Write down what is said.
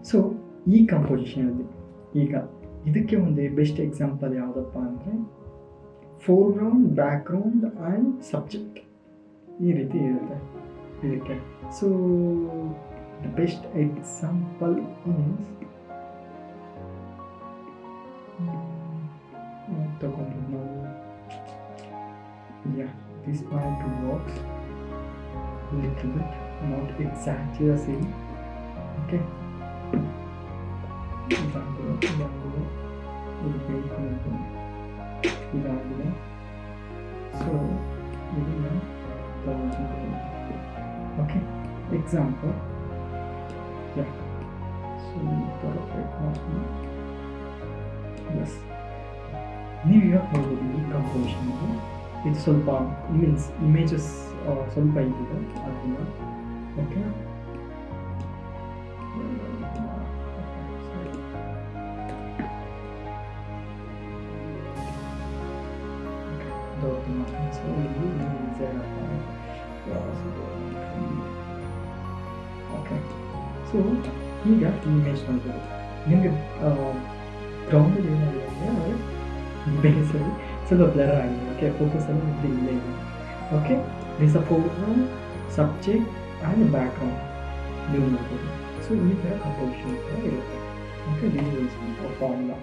So ಈ ಕಂಪೋಸಿಷನಲ್ಲಿ ಈಗ ಇದಕ್ಕೆ ಒಂದು ಬೆಸ್ಟ್ ಎಕ್ಸಾಂಪಲ್ ಯಾವುದಪ್ಪ ಅಂದರೆ ಫೋರ್ಗ್ರೌಂಡ್, ಬ್ಯಾಕ್ಗ್ರೌಂಡ್ ಆ್ಯಂಡ್ ಸಬ್ಜೆಕ್ಟ್ ಈ ರೀತಿ ಇರುತ್ತೆ ಇದಕ್ಕೆ. So the best example is ತಗೊಂಡು ನಾವು this might works little bit, not exactly the same. Okay, ಇದಾಗಿದೆ ಇದು ಬೇಕು ಇದಾಗಿದೆ. ಸೊ ಇದನ್ನ ತಗೊಂಡು ಓಕೆ ಎಕ್ಸಾಂಪಲ್ ಸೊ ಎಸ್ ನೀವು ಇವಾಗ ನೋಡ್ಬೋದು ಈ ಕಂಪೋಸಿಷನ್ಗೆ ಇದು ಸ್ವಲ್ಪ ಇಮೇಜಸ್ ಸ್ವಲ್ಪ ಇದಿದೆ ಅದನ್ನ. ಓಕೆ ಓಕೆ ಸೊ ಈಗ ಈ ಇಮೇಜ್ ನೋಡ್ಬೋದು ನಿಮಗೆ ಗ್ರೌಂಡಲ್ಲಿ ಏನಾಗಿದೆ ಅಂದರೆ ಬೇಸಲ್ಲಿ ಸ್ವಲ್ಪ ಬ್ಲರ್ ಆಗಿದೆ. ಓಕೆ ಫೋಕಸಲ್ಲಿ ನಿಮಗೆ ಇಲ್ಲೇ ಇದೆ. Okay this a foreground, subject and background ನೀವು ನೋಡ್ಬೋದು. ಸೊ ಈ ಥರ ಕಂಪೋಸಿಷನ್ ಇರುತ್ತೆ. Okay this is formula.